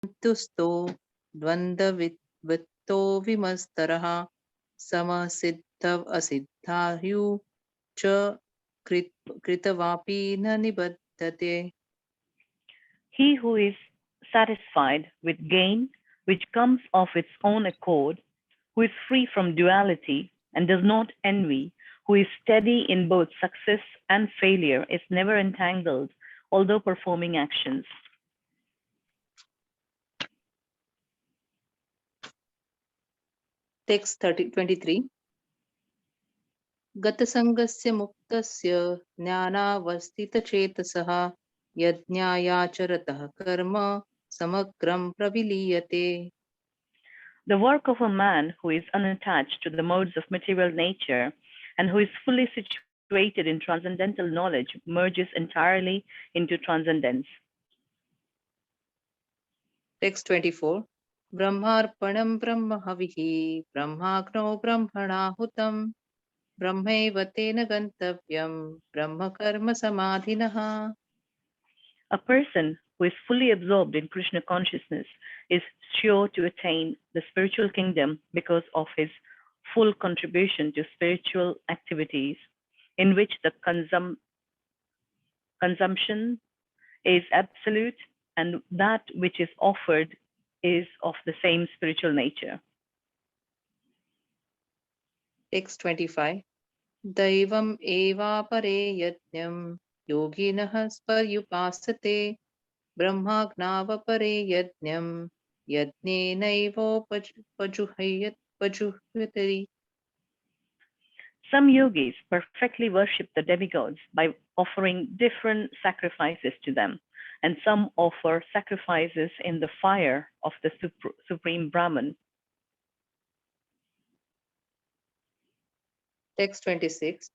तुस्तो द्वन्द्ववित्तो विमस्तरः समसिद्धव असिद्धायु च कृतवापि न निबध्यते. He who is satisfied with gain which comes of its own accord, who is free from duality and does not envy, who is steady in both success and failure, is never entangled, although performing actions. Text 23. गतसङ्गस्य मुक्तस्य ज्ञानावस्थितचेतसः यज्ञायाचरतः कर्म समग्रं प्रविलीयते. The work of a man who is unattached to the modes of material nature and who is fully situated in transcendental knowledge merges entirely into transcendence. Text 24. ब्रह्मार्पणं ब्रह्म हविः ब्रह्माग्नौ ब्रह्मणाहुतं ब्रह्मैव तेन गन्तव्यं ब्रह्म कर्म समाधिनः. A person who is fully absorbed in Krishna consciousness is sure to attain the spiritual kingdom because of his full contribution to spiritual activities, in which the consumption is absolute and that which is offered is of the same spiritual nature. Text 25. दैवम् एवापरे यज्ञं योगिनः पर्युपासते ब्रह्माज्ञावपरे यज्ञं यज्ञेनैवोपजुह्यते. Some yogis perfectly worship the demigods by offering different sacrifices to them, and some offer sacrifices in the fire of the Supreme Brahman. Text 26.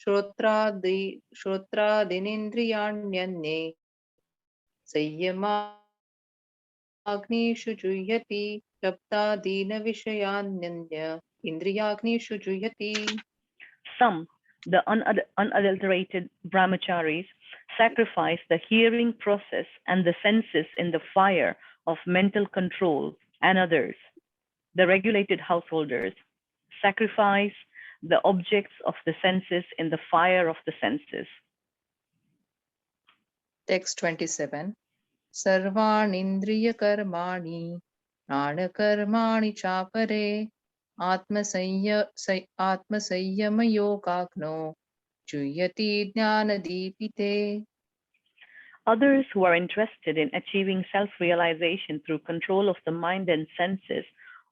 श्रोत्रादीनिन्द्रियाण्यन्ये संयमाग्निषु जुह्यति शब्दादीनविषयान्यन्य इन्द्रियाग्निषु जुह्यति. Some, the unadulterated brahmacharis, sacrifice the hearing process and the senses in the fire of mental control, and others, the regulated householders, sacrifice the objects of the senses in the fire of the senses. Text 27. सर्वाणीन्द्रियकर्माणि प्राणकर्माणि चापरे आत्मसंयमयोगाग्नो जुह्यति ज्ञानदीपिते. Others who are interested in achieving self-realization through control of the mind and senses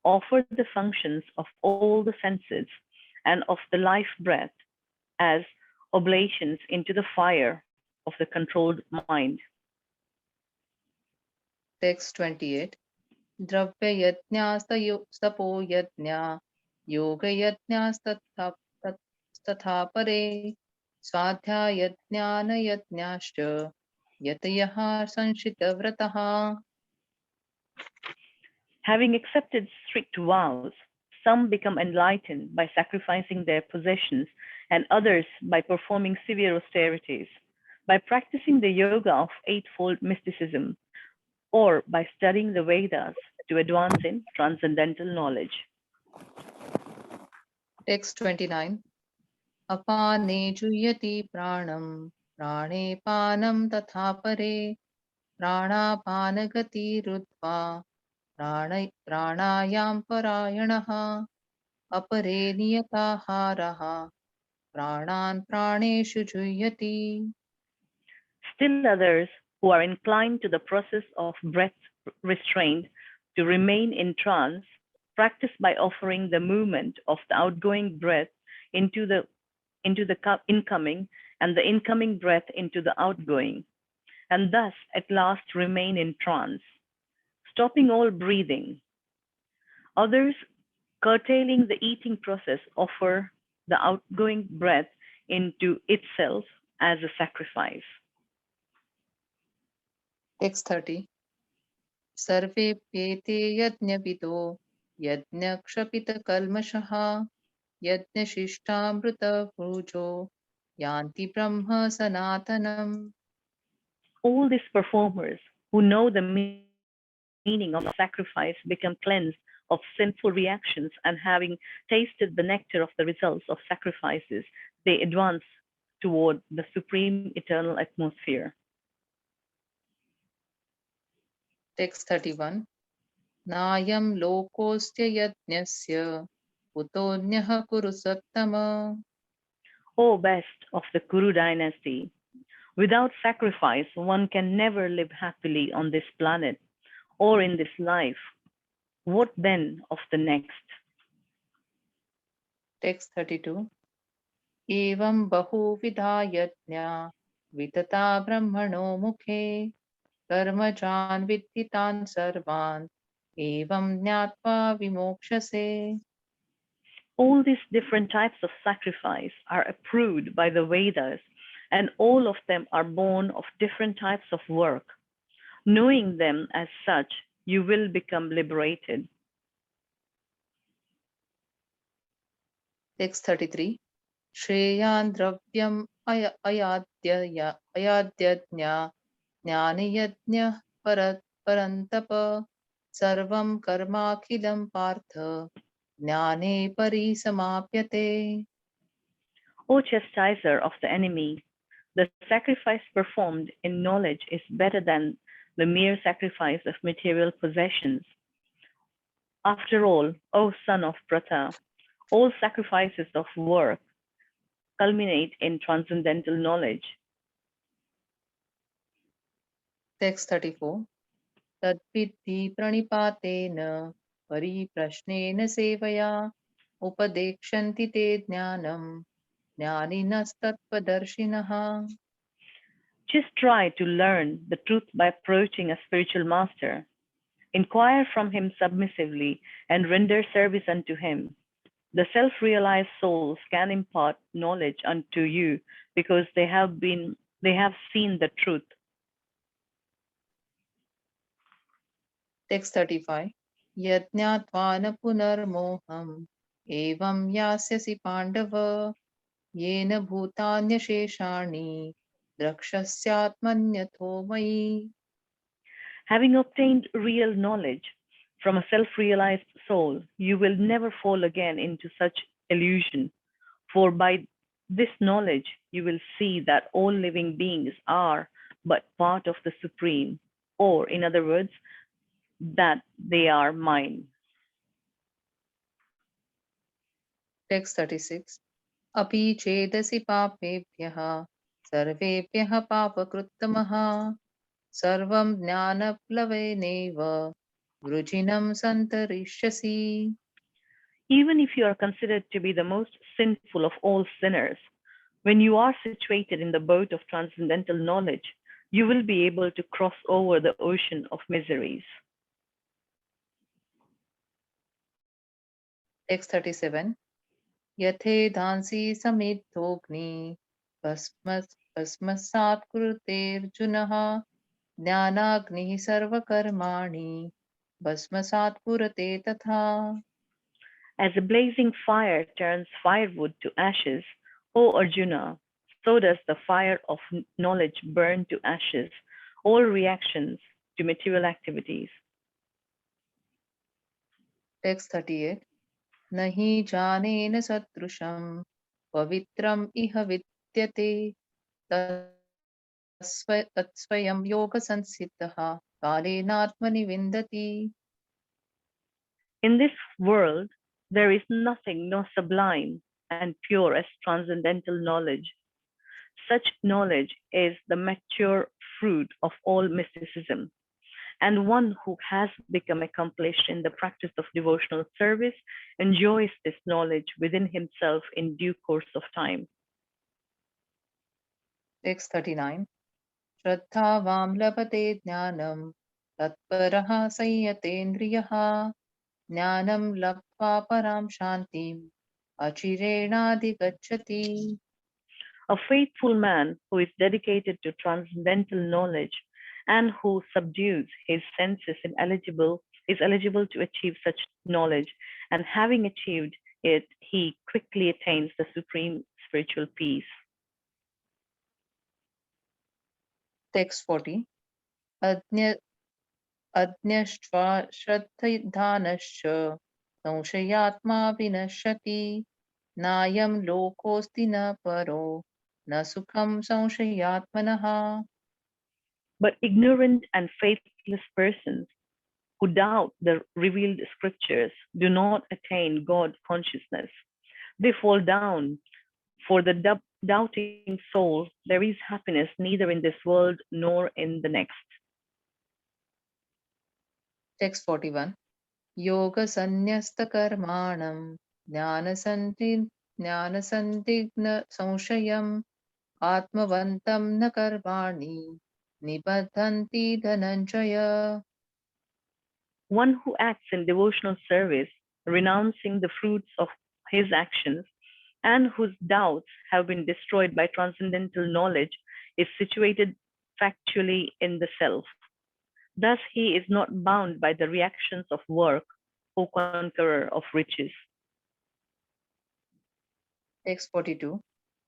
offer the functions of all the senses and of the life breath as oblations into the fire of the controlled mind. Text 28. द्रव्ययज्ञास्तपो यज्ञा योगयज्ञास्तथा परे स्वाध्यायज्ञानयज्ञाश्च यतयः संशितव्रतः. Having accepted strict vows, some become enlightened by sacrificing their possessions, and others by performing severe austerities, by practicing the yoga of eightfold mysticism, or by studying the Vedas to advance in transcendental knowledge. Text 29. अपाने जुह्यति प्राणं प्राणे पानं तथा परे प्राणापानगतिरुद्ध्वा प्राणायां परायणः अपरे नियताहारः प्राणान् प्राणेषु जुह्यति. Still others, who are inclined to the process of breath restraint to remain in trance, practice by offering the movement of the outgoing breath into the incoming and the incoming breath into the outgoing, and thus at last remain in trance, stopping all breathing. Others, curtailing the eating process, offer the outgoing breath into itself as a sacrifice. Text 30. सर्वेप्येते यज्ञविदो यज्ञक्षपितकल्मषः यज्ञशिष्टामृतभुजो यान्ति ब्रह्म सनातनम्. All these performers who know the meaning of meaning of sacrifice become cleansed of sinful reactions, and having tasted the nectar of the results of sacrifices, they advance toward the supreme eternal atmosphere. Text 31. Nayam lokosya yajnasya utonyah kuru sattama. O best of the Kuru dynasty, without sacrifice, one can never live happily on this planet or in this life. What then of the next? Text 32. Evam bahuvida yajna vitata brahmano mukhe कर्मजान् विद्धि तान् सर्वान् एवं ज्ञात्वा विमोक्ष्यसे. All these different types of sacrifice are approved by the Vedas, and all of them are born of different types of work. Knowing them as such, you will become liberated. Text 33. श्रेयान् द्रव्यम् अयाद्यज्ञा ज्ञानयज्ञः परन्तप सर्वं कर्माखिलं पार्थ ज्ञाने परिसमाप्यते. O chastiser of the enemy, the sacrifice performed in knowledge is better than the mere sacrifice of material possessions. After all, O son of Pratha, all sacrifices of work culminate in transcendental knowledge. Text 34. तद्विद्धि प्रणिपातेन परिप्रश्नेन सेवया उपदेक्षन्ति ते ज्ञानं ज्ञानिनस्तत्त्वदर्शिनः. Just try to learn the truth by approaching a spiritual master. Inquire from him submissively and render service unto him. The self-realized souls can impart knowledge unto you because they have seen the truth. Text 35. यज्ञात्वा न पुनर्मोहम् एवं यास्यसि पाण्डव येन भूतान्यशेषाणि द्रक्ष्यस्यात्मन्यथो मयि. Having obtained real knowledge from a self-realized soul, you will never fall again into such illusion. For by this knowledge, you will see that all living beings are but part of the Supreme, or in other words, that they are mine. Text 36. अपि चेदसि पापेभ्यः सर्वेभ्यः पापकृत्तमः सर्वं ज्ञानप्लवेनैव वृजिनं सन्तरिष्यसि. Even if you are considered to be the most sinful of all sinners, when you are situated in the boat of transcendental knowledge, you will be able to cross over the ocean of miseries. Text 37. यथेधांसि समिद्धोऽग्नि भस्मसात् कुरुतेऽर्जुनः ज्ञानाग्निः सर्वकर्माणि भस्मसात् कुरुते तथा. As a blazing fire turns firewood to ashes, O Arjuna, so does the fire of knowledge burn to ashes all reactions to material activities. Text 38. न हि जानेन सदृशं पवित्रम् इह विद्यते तत्स्वयं योगसंसिद्धः कालेनात्मनि विन्दति. In this world, there is nothing more sublime and pure as transcendental knowledge. Such knowledge is the mature fruit of all mysticism. And one who has become accomplished in the practice of devotional service enjoys this knowledge within himself in due course of time. Text 39. श्रद्धावां लभते ज्ञानं तत्परः संयतेन्द्रियः ज्ञानं लब्ध्वा परां शान्तिम् अचिरेणाधिगच्छति. A faithful man who is dedicated to transcendental knowledge and who subdues his senses is eligible to achieve such knowledge, and having achieved it, he quickly attains the supreme spiritual peace. Text 40. अज्ञ अज्ञष्ट्वा श्रद्धधानश्च संशयात्मा विनश्यति नायं लोकोऽस्ति न परो न सुखं संशयात्मनः. But ignorant and faithless persons who doubt the revealed scriptures do not attain God consciousness. They fall down. For the doubting soul, there is happiness neither in this world nor in the next. Text 41. योगसन्न्यस्तकर्माणं ज्ञानसन्दिग्न संशयम् आत्मवन्तं न कर्माणि निबध्नन्ति Dhananjay. One who acts in devotional service, renouncing the fruits of his actions, and whose doubts have been destroyed by transcendental knowledge, is situated factually in the self. Thus, he is not bound by the reactions of work, O conqueror of riches. Text 42.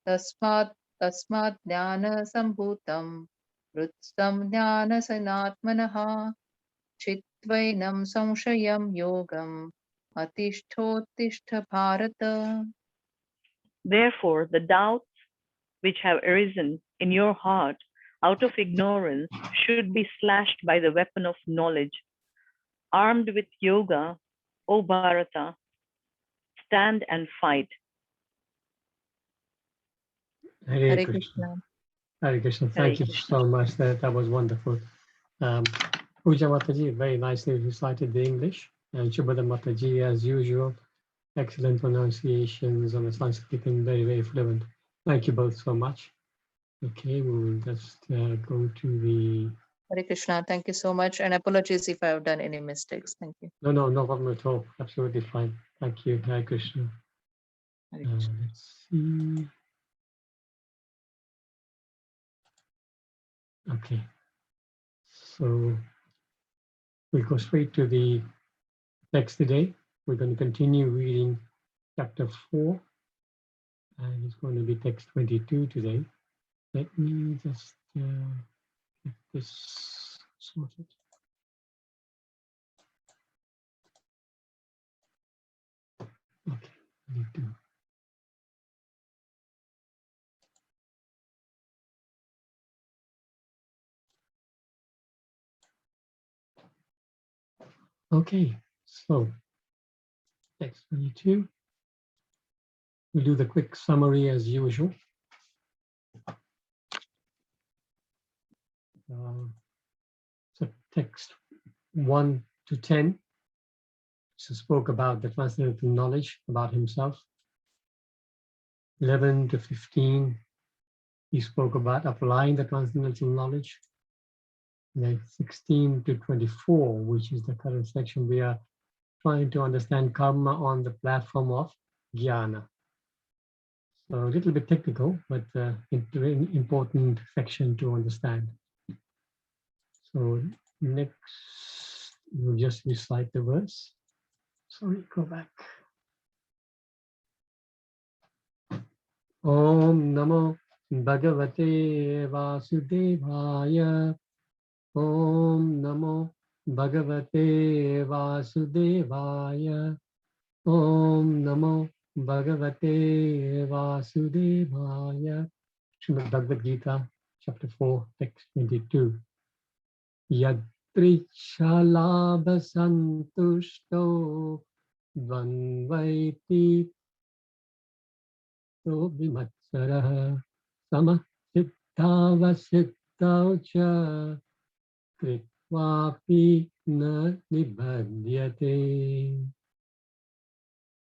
तस्मात् ज्ञानसम्भूतं हृत्स्नं ज्ञानसनात्मनः चित्वैनं संशयं योगम् अतिष्ठोत्तिष्ठ Bharat. Therefore, the doubts which have arisen in your heart out of ignorance should be slashed by the weapon of knowledge. Armed with yoga, O Bharata, stand and fight. Hare Hare Krishna. Krishna. Hare Krishna. Hare Thank you Krishna. so much. That was wonderful. Puja Mataji very nicely recited the English. And Shubhada Mataji, as usual, excellent pronunciations on the Sanskrit and very, very fluent. Thank you both so much. Okay, we will just go to the... Hare Krishna. Thank you so much. And apologies if I have done any mistakes. Thank you. No problem at all. Absolutely fine. Thank you. Hare Krishna. Hare Krishna. Let's see. Okay. So we'll go straight to the text today. We're going to continue reading chapter 4, and it's going to be text 22 today. Let me just get this sorted. Okay, I need to. Okay, so text 22. We'll do the quick summary as usual. So text 1 to 10 so spoke about the transcendental knowledge about himself. 11 to 15, he spoke about applying the transcendental knowledge. And then 16 to 24, which is the current section, we are trying to understand karma on the platform of jnana. So a little bit technical, but important section to understand. So next, we'll just recite the verse. Sorry, go back. Om Namo Bhagavate Vasudevaya. Om Namo Bhagavate Vasudevaya. Om Namo Bhagavate Vasudevaya. Srimad Bhagavad Gita, chapter 4, text 22. Yadrichalabha santushto dvanvaiti to vimatsaraha samasiddhavasiddhau cha kritvapi na nibhadyate.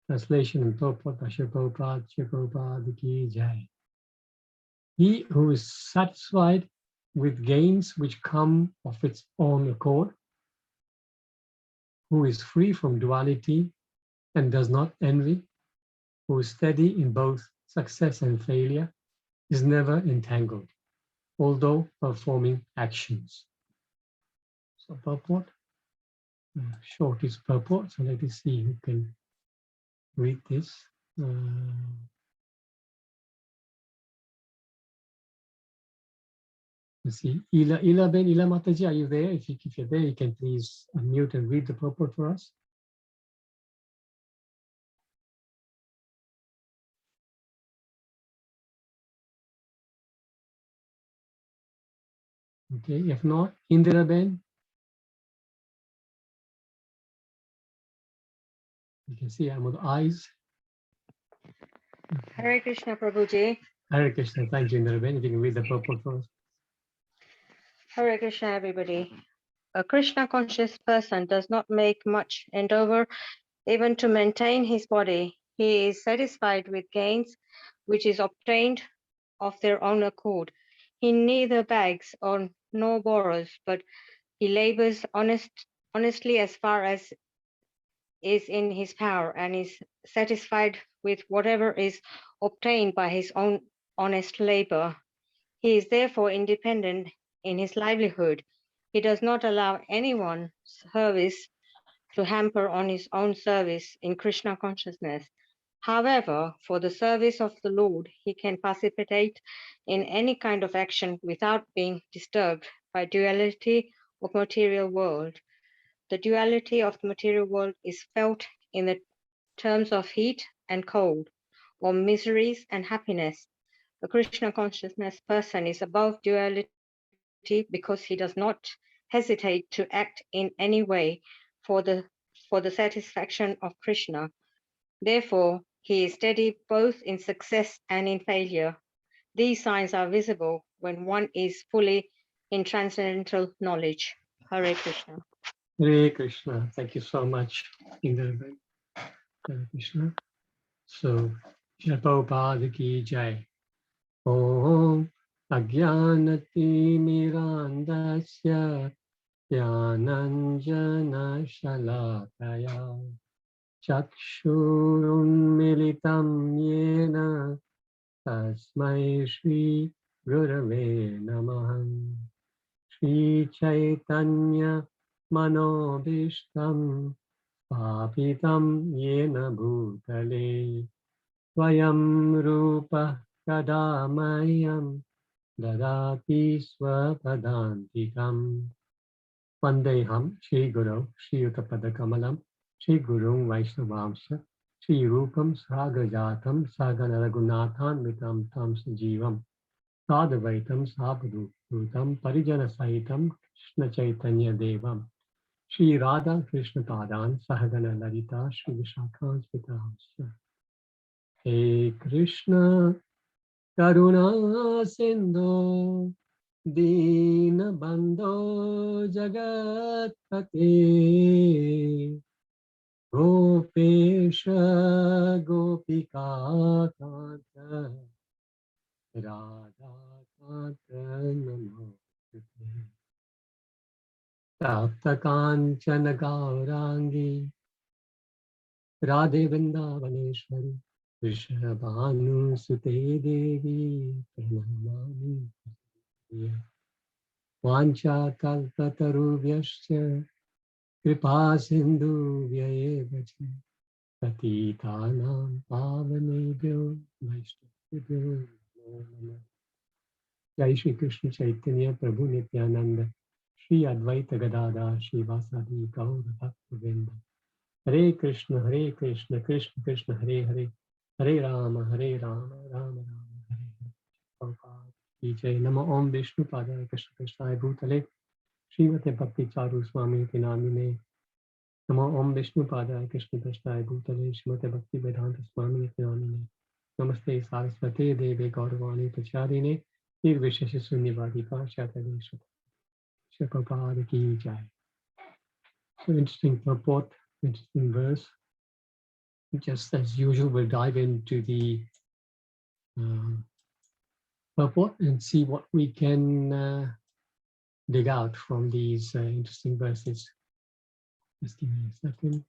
Translation and purport by Prabhupada Ki Jai. He who is satisfied with gains which come of its own accord, who is free from duality and does not envy, who is steady in both success and failure, is never entangled, although performing actions. So purport, short is purport, so let us see who can read this. Let's see, Ila Ben, Ila Mataji, are you there? If you're there, you can please unmute and read the purport for us. Okay, if not, Indira Ben. You can see I'm with eyes. Hare Krishna, Prabhuji. Hare Krishna. Thank you, Indira Ben. If you can read the purport for us. Hare Krishna, everybody. A Krishna conscious person does not make much endeavor even to maintain his body. He is satisfied with gains which is obtained of their own accord. He neither begs or nor borrows, but he labors honestly as far as is in his power and is satisfied with whatever is obtained by his own honest labor. He is therefore independent in his livelihood. He does not allow anyone's service to hamper on his own service in Krishna consciousness. However, for the service of the Lord, he can participate in any kind of action without being disturbed by duality of material world. The duality of the material world is felt in the terms of heat and cold, or miseries and happiness. A Krishna consciousness person is above duality because he does not hesitate to act in any way for the satisfaction of Krishna. Therefore, he is steady both in success and in failure. These signs are visible when one is fully in transcendental knowledge. Hare Krishna. Hare Krishna. Thank you so much, Indira Ben. Hare Krishna. So, Prabhupada ki jai. Om Ajnanati Mirandasya Jnananjana Shalakaya Chakshurunmilitam Yena Tasmai Shri Gurave Namaha Shri Chaitanya Manobishtam Papitam Yena Bhutale Swayam Rupa Kadamayam Dadati Swapadantikam Vandeham Shri Guru Shri Yuttapada Kamalam Shri Gurung Vaishnavamsha Shri Rupam Sagajatam Sagana Raghunathan Vitam Tam Sanjeevam Sadavaitam Sapadutam Parijana Sahitam Krishna Chaitanya Devam Shri Radha Krishna Padan Sahagana Lalita Shri Vishakhan Smitahamsha Hey Krishna Karuna Sindhu Deenabandho Jagatpate Gopesha Gopika Kanta Radha Kanta Namaste Tapta Kanchana Gaurangi Radhe Vrindavaneshwari Vrishabhanu Sute Devi Pranamami Vancha Kalpatarubhyascha Kripa Sindhu Vyayevacha Patitanam Pavanebhyo Vaishnavibhyo Namo Namah. Jai Shri Krishna Chaitanya Prabhu Nityananda Shri Advaita Gadadhar Shri Vasadi Gaur Bhakta Hare Krishna, Krishna Krishna, Hare Hare, Hare Rama, Rama Rama, Hare Hare. Prabhupada ki jai. Namo Om Vishnu Padaya Krishna Krishna Bhutale Srimate Bhakti Charu Swami Ti Namine. Namo Om Vishnu Padaya Krishna Krishna Bhutale Srimate Bhakti Vedanta Swami Ti Namine. Namaste Saraswate Deve Gauravani Pacharine Nirvishesha Sunyavadi Pachatale Shri Prabhupada ki jai. So interesting purport, interesting verse. Just as usual, we'll dive into the purport and see what we can dig out from these interesting verses. Just give me a second.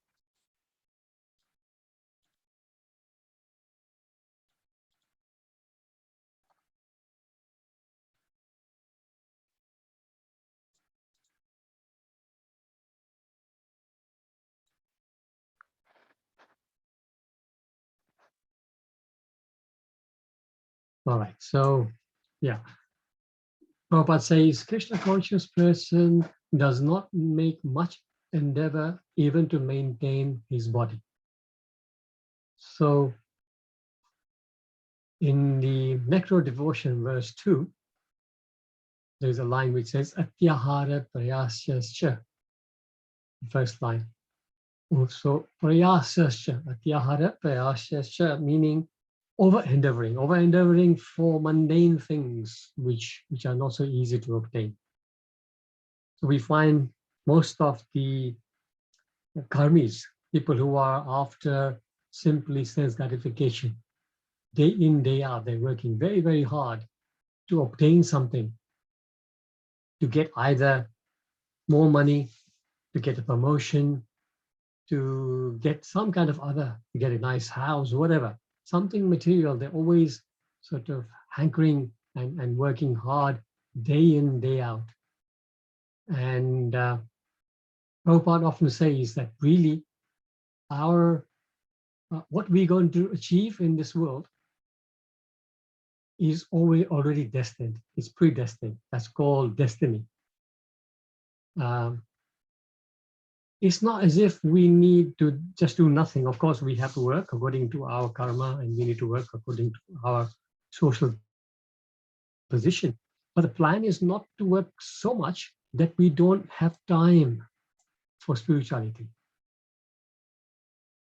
All right, so yeah, Prabhupada says, Krishna conscious person does not make much endeavor even to maintain his body. So in the Nectar Devotion, verse 2, there's a line which says, Atyahara prayasyascha, first line. So prayasyascha, Atyahara prayasyascha, meaning over-endeavoring for mundane things which are not so easy to obtain. So we find most of the karmis, people who are after simply sense gratification, day in, day out, they're working very, very hard to obtain something, to get either more money, to get a promotion, to get some kind of other, to get a nice house, whatever, something material. They're always sort of hankering and working hard day in, day out. And Prabhupada often says that really our what we're going to achieve in this world is already destined. It's predestined. That's called destiny. It's not as if we need to just do nothing. Of course, we have to work according to our karma, and we need to work according to our social position. But the plan is not to work so much that we don't have time for spirituality.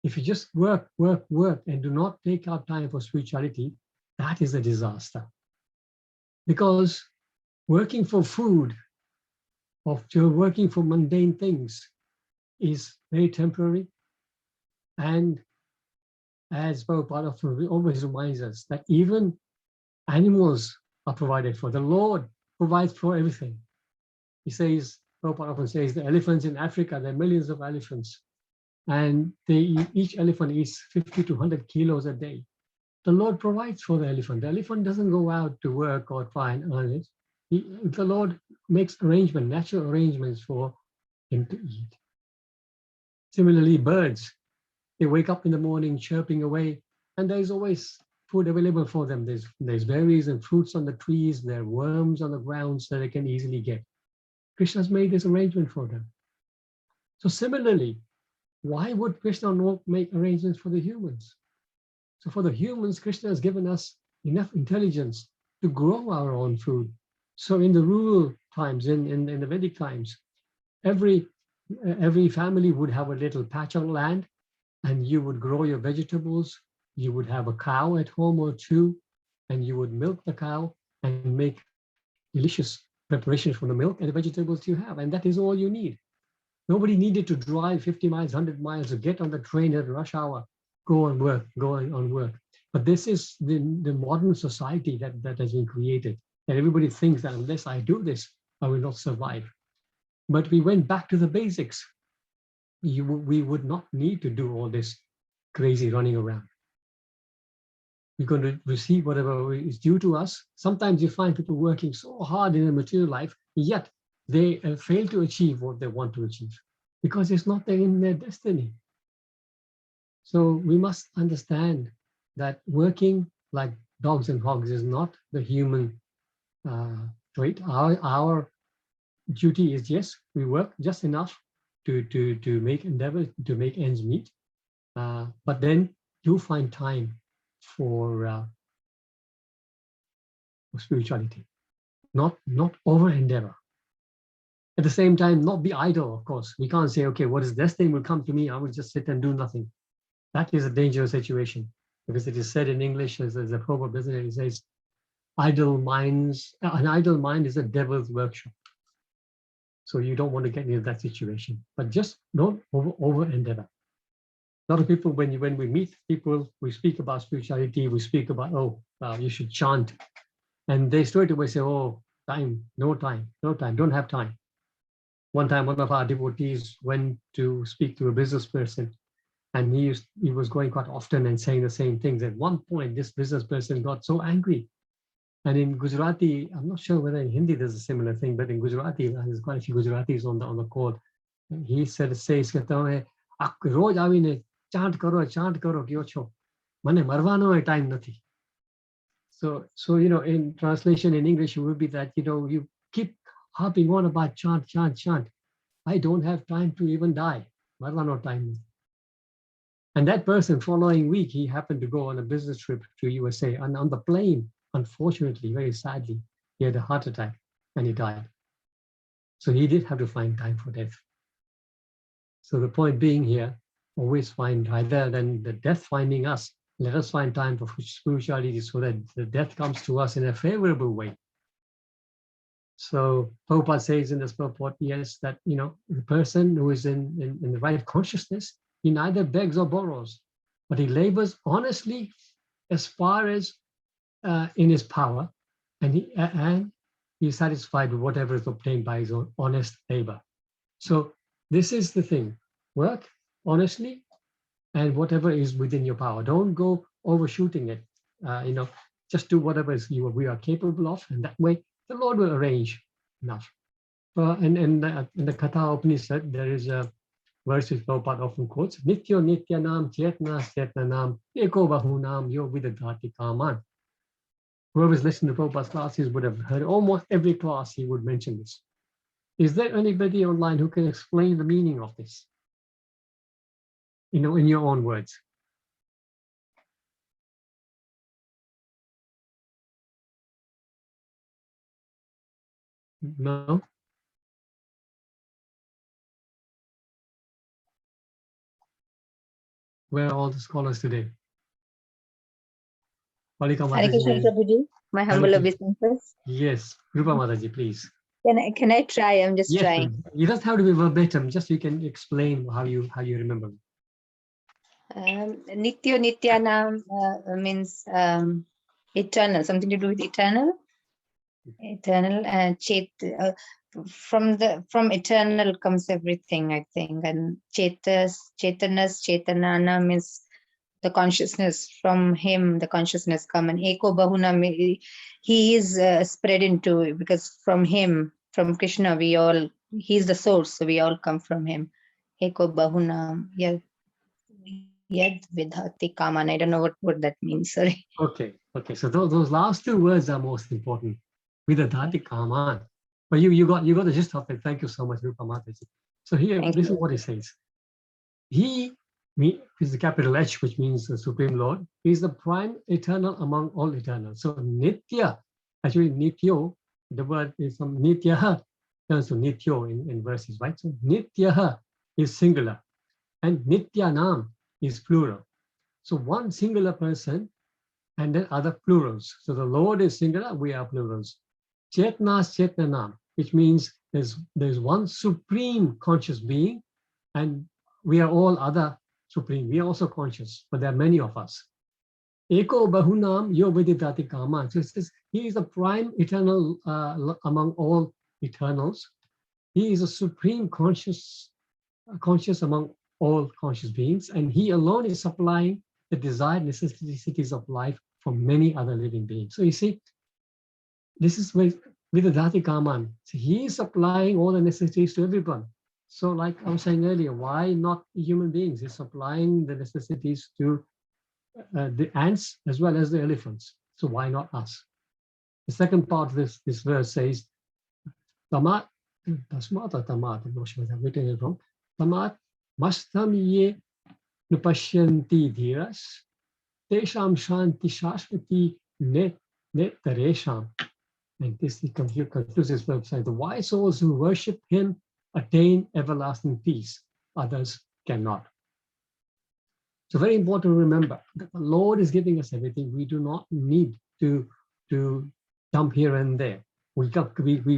If you just work, and do not take out time for spirituality, that is a disaster. Because working for food, or working for mundane things, is very temporary. And as Prabhupada always reminds us, that even animals are provided for. The Lord provides for everything. He says, Prabhupada often says, the elephants in Africa, there are millions of elephants, and each elephant eats 50 to 100 kilos a day. The Lord provides for the elephant. The elephant doesn't go out to work or try and earn it. The Lord makes natural arrangements for him to eat. Similarly, birds, they wake up in the morning chirping away, and there's always food available for them. There's berries and fruits on the trees, there are worms on the ground so they can easily get. Krishna's made this arrangement for them. So similarly, why would Krishna not make arrangements for the humans? So for the humans, Krishna has given us enough intelligence to grow our own food. So in the rural times, in the Vedic times, every family would have a little patch of land, and you would grow your vegetables. You would have a cow at home or two, and you would milk the cow and make delicious preparations from the milk and the vegetables you have. And that is all you need. Nobody needed to drive 50 miles, 100 miles to get on the train at rush hour, go on work. But this is the modern society that has been created. And everybody thinks that unless I do this, I will not survive. But we went back to the basics. We would not need to do all this crazy running around. We're going to receive whatever is due to us. Sometimes you find people working so hard in a material life, yet they fail to achieve what they want to achieve because it's not in their destiny. So we must understand that working like dogs and hogs is not the human trait. Our duty is, yes, we work just enough to make endeavor, to make ends meet, but then do find time for spirituality, not over endeavor. At the same time, not be idle, of course. We can't say, okay, what is destiny will come to me, I will just sit and do nothing. That is a dangerous situation, because it is said in English, as a proverb, isn't it? It says, an idle mind is a devil's workshop. So you don't want to get into that situation, but just don't over endeavor. A lot of people, when we meet people, we speak about spirituality, we speak about, you should chant. And they straight away say, oh, no time, don't have time. One time, one of our devotees went to speak to a business person, and he was going quite often and saying the same things. At one point, this business person got so angry. And in Gujarati, I'm not sure whether in Hindi there's a similar thing, but in Gujarati, there's quite a few Gujaratis on the call. He says, "Roj avine chant karo kyo cho, mane marvano hai time nathi." So in translation in English, it would be that you harping on about chant, chant, chant. I don't have time to even die. No time. And that person, following week, he happened to go on a business trip to USA. And on the plane, unfortunately, very sadly, he had a heart attack and he died. So he did have to find time for death. So the point being here, always find, rather than the death finding us, let us find time for spirituality so that the death comes to us in a favorable way. So Prabhupada says in this purport, yes, that, the person who is in the right consciousness, he neither begs or borrows, but he labors honestly as far as in his power, and he is satisfied with whatever is obtained by his own honest labor. So this is the thing: work honestly, and whatever is within your power. Don't go overshooting it. Just do whatever we are capable of, and that way the Lord will arrange enough. In the Katha Upanishad, there is a verse which Prabhupada often quotes: Nityo Nityanam Chetna Chetnanam Eko Bahunam Yo Vidadhati Kaman. Whoever's listened to Prabhupada's classes would have heard almost every class he would mention this. Is there anybody online who can explain the meaning of this? In your own words. No? Where are all the scholars today? Palika Hare Krishna, Mataji. Prabhuji. My humble Krishna. obeisances. Yes, Rupa Mataji, please. Can I try? I'm just Yes, trying. it doesn't have to be verbatim. Just you can explain how you remember. Nityo Nityanam means eternal, something to do with eternal. Eternal and from eternal comes everything, I think. And Chetanana means the consciousness. From him the consciousness come, and Eko Bahuna, he is spread into, because from him, from Krishna, he's the source, so we all come from him. Eko Bahuna, Yad Vidhati Kaman. I don't know what that means, sorry. Okay. So those last two words are most important. Vidadhati Kaman. But you got the gist of it. Thank you so much, Rupa Mataji. So here, this is what he says. He is the capital H, which means the Supreme Lord. He is the prime eternal among all eternal. So Nitya, actually Nityo, the word is from Nityaha, turns to Nityo in verses, right? So Nityaha is singular, and Nityanam is plural. So one singular person and then other plurals. So the Lord is singular, we are plurals. Chetnas Chetnanam, which means there's one supreme conscious being, and we are all other supreme. We are also conscious, but there are many of us. Eko Bahunam Yo Vididhati Kaman. So it says he is the prime eternal among all eternals. He is a supreme conscious among all conscious beings, and he alone is supplying the desired necessities of life for many other living beings. So you see, this is with the Dhati Kaman. So he is supplying all the necessities to everyone. So like I was saying earlier, why not human beings? He's supplying the necessities to the ants as well as the elephants. So why not us? The second part of this verse says, Tamat, Tasmat or Tamat, I'm not sure if I've written it wrong. Tamat mastam ye nupashyanti dhiras, tesham shanti shashvati net taresham. And this concludes this website. The wise souls who worship him attain everlasting peace. Others cannot. So very important to remember that the Lord is giving us everything. We do not need to jump here and there. We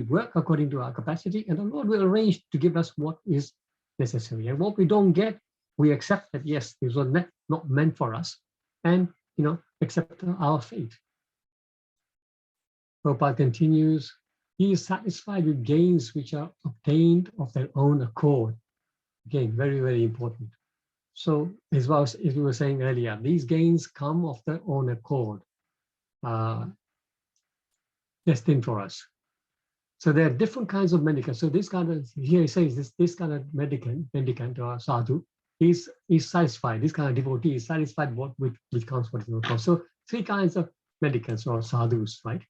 work according to our capacity, and the Lord will arrange to give us what is necessary. And what we don't get, we accept that, yes, this was not meant for us, and accept our fate. Prabhupada continues, he is satisfied with gains which are obtained of their own accord. Again, very, very important. So as we were saying earlier, these gains come of their own accord, destined for us. So there are different kinds of mendicants. So this kind of, here he says, this kind of mendicant or sadhu, he's satisfied. This kind of devotee is satisfied with comes what is not comes. So three kinds of mendicants or sadhus, right?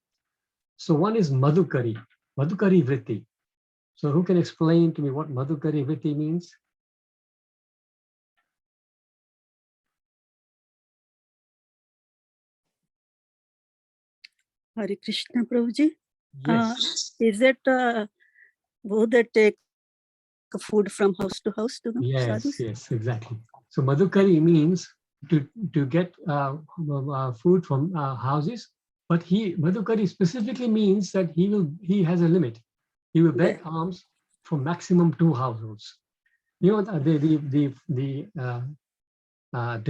So one is madhukari vritti. So who can explain to me what Madhukari Vritti means? Hare Krishna, Prabhuji. Yes. Is it who they take food from house to house to the Yes, sadhus? yes, exactly. So Madhukari means to get food from houses, but Madhukari specifically means that he has a limit. He will beg alms for maximum 2 households. You know, the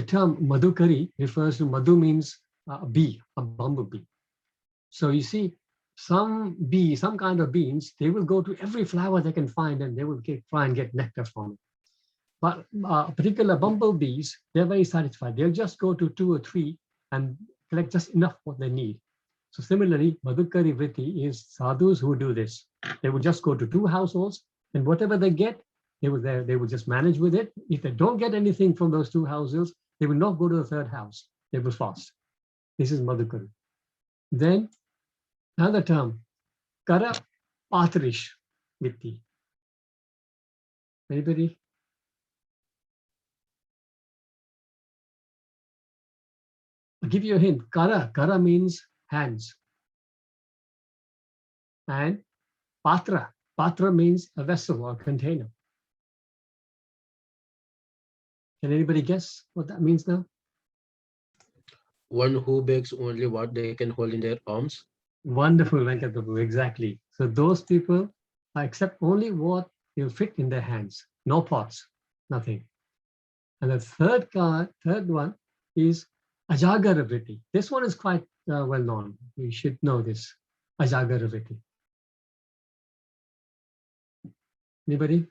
term Madhukari refers to Madhu means a bee, a bumblebee. So you see, some kind of beings, they will go to every flower they can find and they will try and get nectar from it. But particular bumblebees, they're very satisfied. They'll just go to 2 or 3 and collect just enough what they need. So similarly, Madhukari Vritti is sadhus who do this. They will just go to 2 households and whatever they get, they will just manage with it. If they don't get anything from those 2 households, they will not go to the 3rd house. They will fast. This is Madhukari. Then another term, Kara Patrish Vritti. Anybody? I'll give you a hint. Kara means hands. And patra means a vessel or container. Can anybody guess what that means now? One who begs only what they can hold in their arms. Wonderful, Venkat Prabhu, exactly. So those people accept only what will fit in their hands, no pots, nothing. And the third one is Ajagara Vritti. This one is quite well known. We should know this, Ajagara Vritti. Anybody?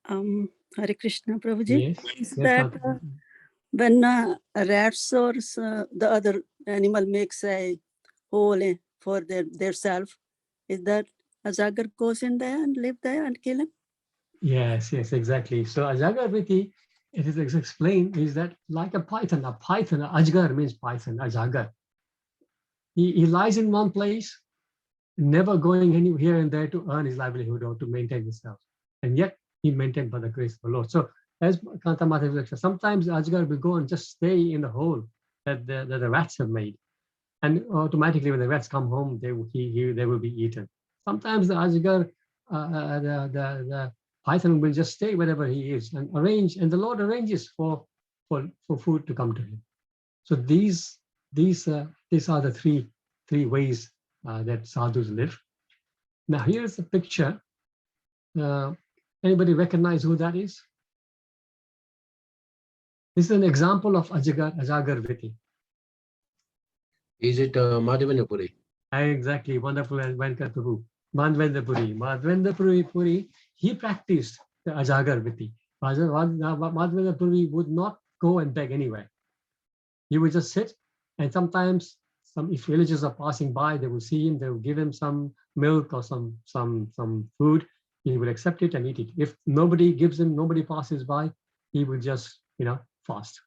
Hare Krishna, Prabhuji. Yes. Is Yes, that when rats or the other animal makes a hole for their self, is that Ajagar goes in there and live there and kill him? Yes, exactly. So Ajagar Vritti, it is explained, is that like a python, Ajgar means python, Ajagar. He lies in one place, never going any here and there to earn his livelihood or to maintain himself. And yet he maintained by the grace of the Lord. So as Kanta Mata said, sometimes Ajgar will go and just stay in the hole that the rats have made. And automatically when the rats come home, they will be eaten. Sometimes the Ajgar, the python will just stay wherever he is and the Lord arranges for food to come to him. So these are the three ways that sadhus live. Now here's a picture. Anybody recognize who that is? This is an example of Ajagar Vritti. Is it Madhavendra? Exactly, wonderful, and Venkat Prabhu. Madhavendra Puri, he practiced the Ajagar Vritti. Madhavendra Puri would not go and beg anywhere. He would just sit, and sometimes if villagers are passing by, they will see him, they will give him some milk or some food. He will accept it and eat it. If nobody gives him, nobody passes by, he will just fast.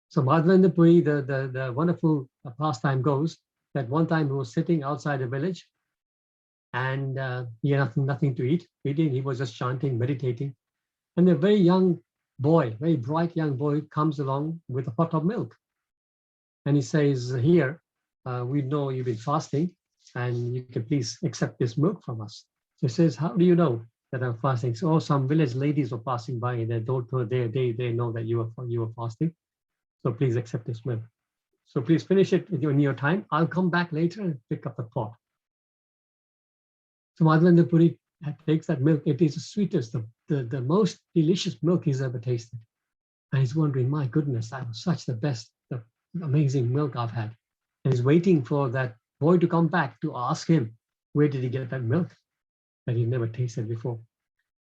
So Madhavendra Puri, the wonderful pastime goes that one time he was sitting outside a village and he had nothing to eat. He was just chanting, meditating. And a very young boy, very bright young boy comes along with a pot of milk. And he says, here, we know you've been fasting and you can please accept this milk from us. So he says, how do you know that I'm fasting? So some village ladies were passing by and they know that you are fasting. So please accept this milk. So please finish it in your time. I'll come back later and pick up the pot. So Madhavendra Puri takes that milk. It is the sweetest, the most delicious milk he's ever tasted. And he's wondering, my goodness, that was such the best, the amazing milk I've had. And he's waiting for that boy to come back to ask him, where did he get that milk that he never tasted before?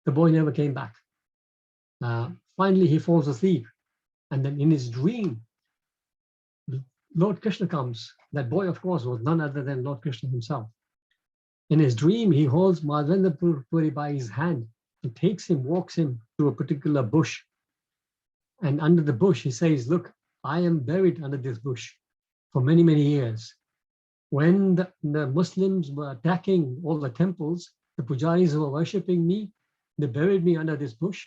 The boy never came back. Finally, he falls asleep. And then in his dream, Lord Krishna comes. That boy, of course, was none other than Lord Krishna himself. In his dream, he holds Madhavendra Puri by his hand and takes him, walks him to a particular bush. And under the bush, he says, look, I am buried under this bush for many, many years. When the Muslims were attacking all the temples, the pujaris who were worshipping me, they buried me under this bush,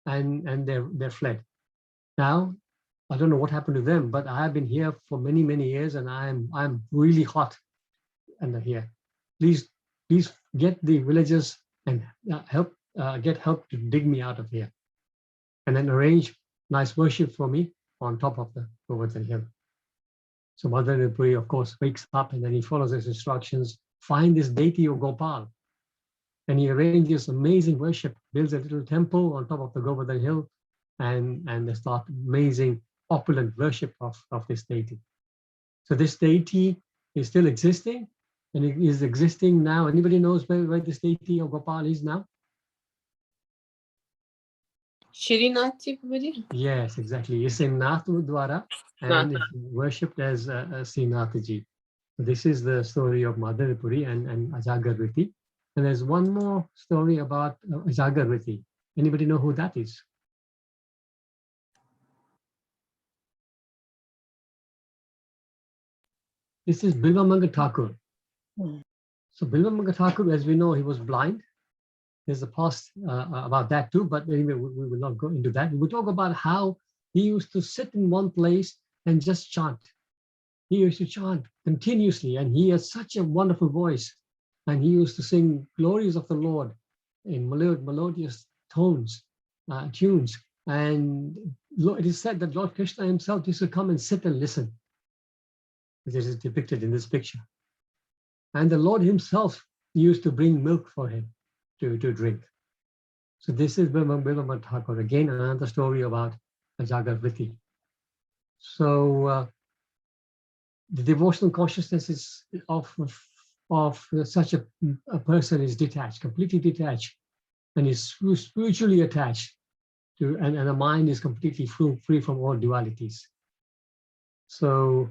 and they fled. Now, I don't know what happened to them, but I have been here for many, many years, and I'm really hot under here. Please get the villagers and get help to dig me out of here, and then arrange nice worship for me on top of the Govardhan hill. So Mother Puri, of course, wakes up and then he follows his instructions, find this deity of Gopal. And he arranges amazing worship, builds a little temple on top of the Govardhan hill, and they start amazing, opulent worship of this deity. So this deity is still existing, and it is existing now. Anybody knows where this deity of Gopal is now? Shrinathji, Prabhuji? Yes, exactly. It's in Nath Gurdwara and it's worshipped as Srinathji. This is the story of Mother Puri and Ajagarviti. And there's one more story about Ajagarviti. Anybody know who that is? This is Bilvamanga Thakur. So Bilvamanga Thakur, as we know, he was blind. There's a past about that too, but anyway, we will not go into that. We talk about how he used to sit in one place and just chant. He used to chant continuously, and he has such a wonderful voice. And he used to sing glories of the Lord in melodious tunes. And it is said that Lord Krishna himself used to come and sit and listen. This is depicted in this picture. And the Lord himself used to bring milk for him to drink. So this is Bilvamanga Thakur, again another story about Ajagarviti. So the devotional consciousness is of such a person is detached, completely detached, and is spiritually attached to, and the mind is completely free from all dualities. So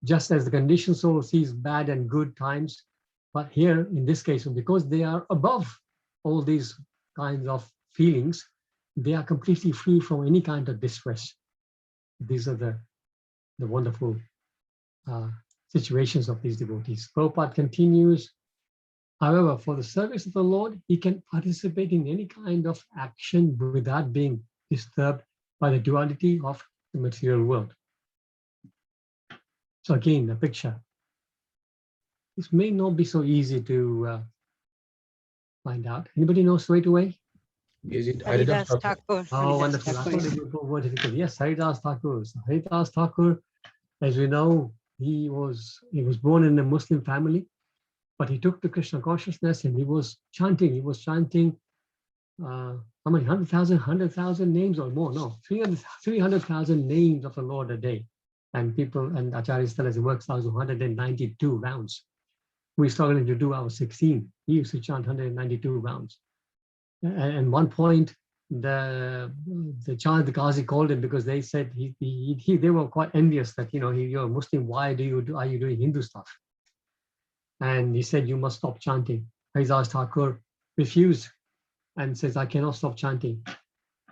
just as the conditioned soul sees bad and good times, but here in this case, because they are above all these kinds of feelings, they are completely free from any kind of distress. These are the wonderful situations of these devotees. Prabhupada continues, however, for the service of the Lord, he can participate in any kind of action without being disturbed by the duality of the material world. So again, the picture. This may not be so easy to find out. Anybody know straight away? Is it Haridas Haridas Thakur. Oh, wonderful. I thought it would go more difficult. Yes, Haridas Thakur. So Haridas Thakur, as we know, he was born in a Muslim family, but he took the Krishna consciousness and he was chanting. He was chanting how many? 100,000 names or more? No, 300,000 names of the Lord a day. And people, and Acharyas tell us it works out to 192 rounds. We're struggling to do our 16. He used to chant 192 rounds. And one point, the Qazi called him because they said they were quite envious that you're a Muslim. Why are you doing Hindu stuff? And he said you must stop chanting. Haridas Thakur refused and says I cannot stop chanting.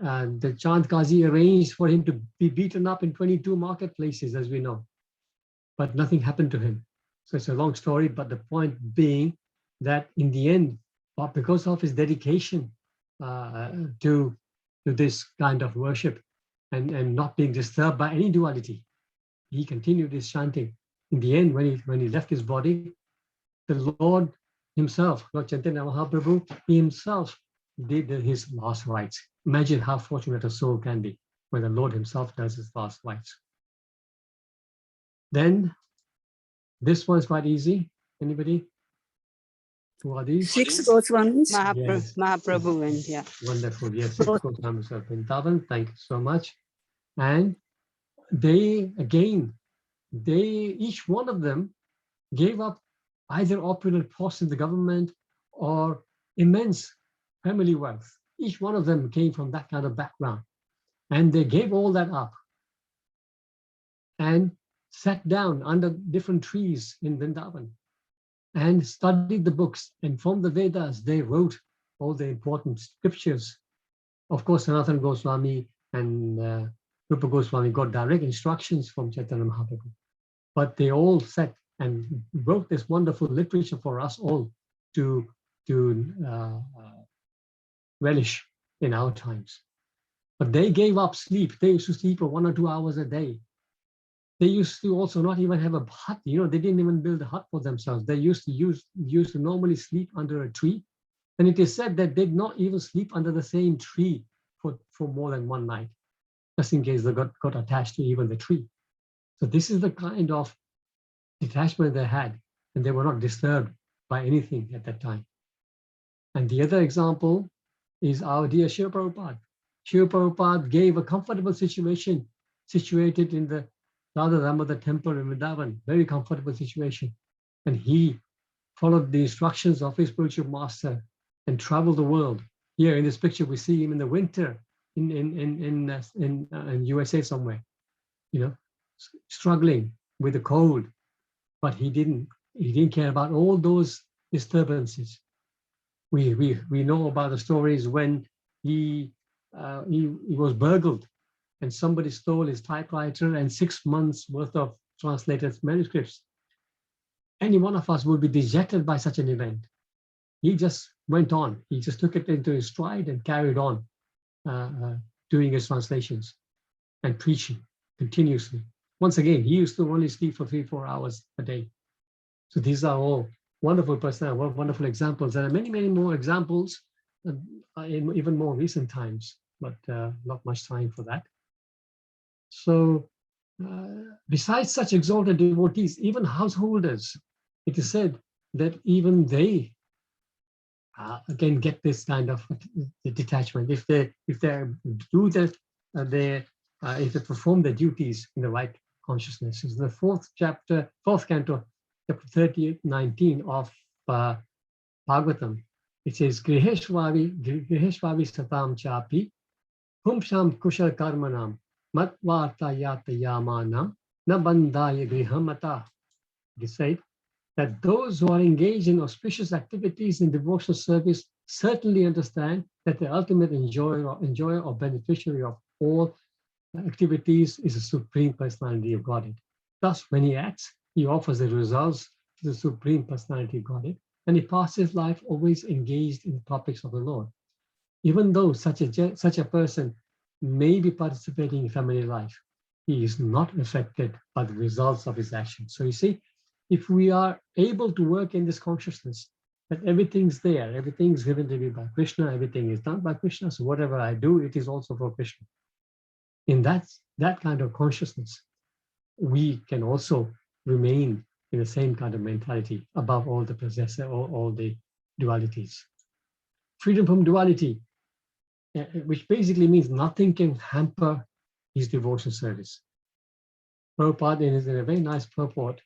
And the Chant Qazi arranged for him to be beaten up in 22 marketplaces, as we know, but nothing happened to him. So it's a long story, but the point being that in the end, because of his dedication to this kind of worship and not being disturbed by any duality, he continued his chanting. In the end, when he left his body, the Lord himself, Lord Chaitanya Mahaprabhu, he himself did his last rites. Imagine how fortunate a soul can be when the Lord himself does his last rites. Then this one's quite easy. Anybody? Who are these? 6 Goswamis. Yes. Mahaprabhu and yeah. Wonderful. Yes, 6 Goswamis of Vrindavan. Thank you so much. And each one of them gave up either opulent posts in the government or immense family wealth. Each one of them came from that kind of background. And they gave all that up and sat down under different trees in Vrindavan and studied the books. And from the Vedas, they wrote all the important scriptures. Of course, Sanatana Goswami and Rupa Goswami got direct instructions from Chaitanya Mahaprabhu. But they all sat and wrote this wonderful literature for us all to relish in our times. But they gave up sleep. They used to sleep for 1 or 2 hours a day. They used to also not even have a hut. You know, they didn't even build a hut for themselves. They used to normally sleep under a tree. And it is said that they did not even sleep under the same tree for more than one night, just in case they got attached to even the tree. So this is the kind of detachment they had, and they were not disturbed by anything at that time. And the other example is our dear Srila Prabhupada. Srila Prabhupada gave a comfortable situation situated in the Radha Damodar temple in Vrindavan, very comfortable situation. And he followed the instructions of his spiritual master and traveled the world. Here in this picture, we see him in the winter in USA somewhere, you know, struggling with the cold, but he didn't care about all those disturbances. We know about the stories when he was burgled and somebody stole his typewriter and 6 months worth of translated manuscripts. Any one of us would be dejected by such an event. He just went on. He just took it into his stride and carried on doing his translations and preaching continuously. Once again, he used to only sleep for 3-4 hours a day. So these are all wonderful personalities, wonderful examples. There are many, many more examples in even more recent times, but not much time for that. So besides such exalted devotees, even householders, it is said that even they again get this kind of detachment if they do that, if they perform their duties in the right consciousness. It's the fourth canto, chapter 38:19 of Bhagavatam. It says, Griheshvavi satam chapi humsham kushal karmanam matvarta yatayamanam na bandaya grihamata. It is said that those who are engaged in auspicious activities in devotional service certainly understand that the ultimate enjoyer or beneficiary of all activities is the Supreme Personality of Godhead. Thus, when he acts, he offers the results to the Supreme Personality of Godhead, and he passes life always engaged in the topics of the Lord. Even though such a person may be participating in family life, he is not affected by the results of his actions. So you see, if we are able to work in this consciousness, that everything's there, everything's given to me by Krishna, everything is done by Krishna, so whatever I do, it is also for Krishna. In that kind of consciousness, we can also remain in the same kind of mentality above all the possessor or all the dualities. Freedom from duality, which basically means nothing can hamper his devotion service. Prabhupada, in a very nice purport